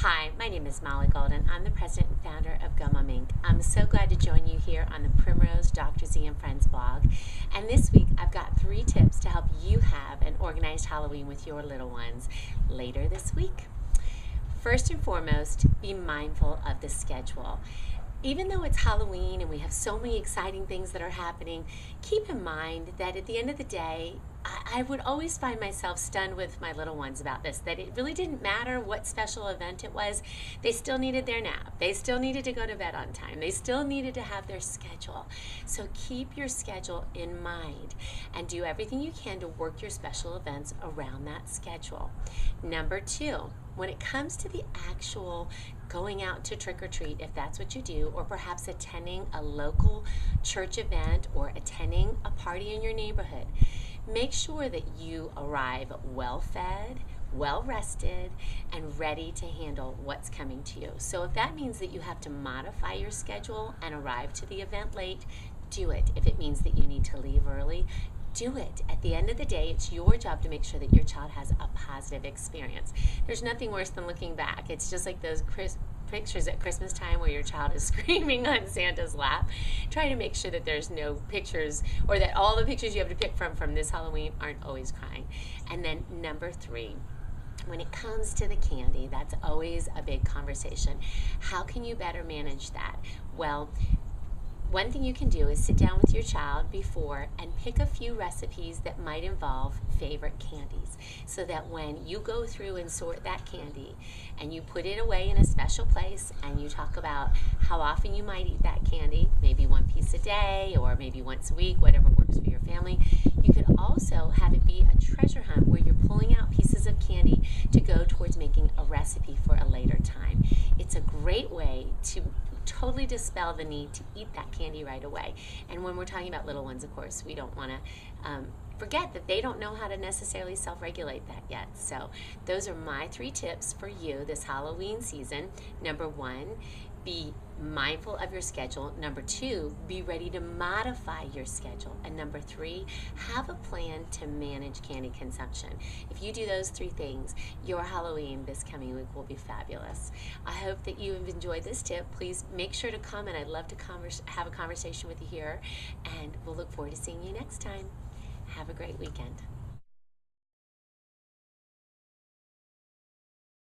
Hi, my name is Molly Golden. I'm the president and founder of Gumma Mink. I'm so glad to join you here on the Primrose Dr. Z and Friends blog. And this week I've got 3 tips to help you have an organized Halloween with your little ones later this week. First and foremost, be mindful of the schedule. Even though it's Halloween and we have so many exciting things that are happening, keep in mind that at the end of the day, I would always find myself stunned with my little ones about this, that it really didn't matter what special event it was. They still needed their nap. They still needed to go to bed on time. They still needed to have their schedule. So keep your schedule in mind and do everything you can to work your special events around that schedule. Number 2, when it comes to the actual going out to trick or treat, if that's what you do, or perhaps attending a local church event or attending a party in your neighborhood, make sure that you arrive well fed, well rested, and ready to handle what's coming to you. So if that means that you have to modify your schedule and arrive to the event late, do it. If it means that you need to leave early, do it. At the end of the day, it's your job to make sure that your child has a positive experience. There's nothing worse than looking back. It's just like those pictures at Christmas time where your child is screaming on Santa's lap. Try to make sure that there's no pictures, or that all the pictures you have to pick from this Halloween aren't always crying. And then number 3, when it comes to the candy, that's always a big conversation. How can you better manage that? Well, one thing you can do is sit down with your child before and pick a few recipes that might involve favorite candies, so that when you go through and sort that candy and you put it away in a special place and you talk about how often you might eat that candy, maybe 1 piece a day or maybe once a week, whatever works for your family, you could also have it be a treasure hunt where you're pulling out pieces of candy to go towards making a recipe for a later time. It's a great way to totally dispel the need to eat that candy right away. And when we're talking about little ones, of course, we don't want to forget that they don't know how to necessarily self-regulate that yet. So those are my 3 tips for you this Halloween season. Number 1, be mindful of your schedule. Number 2, be ready to modify your schedule. And number 3, have a plan to manage candy consumption. If you do those 3 things, your Halloween this coming week will be fabulous. I hope that you have enjoyed this tip. Please make sure to comment. I'd love to have a conversation with you here, and we'll look forward to seeing you next time. Have a great weekend.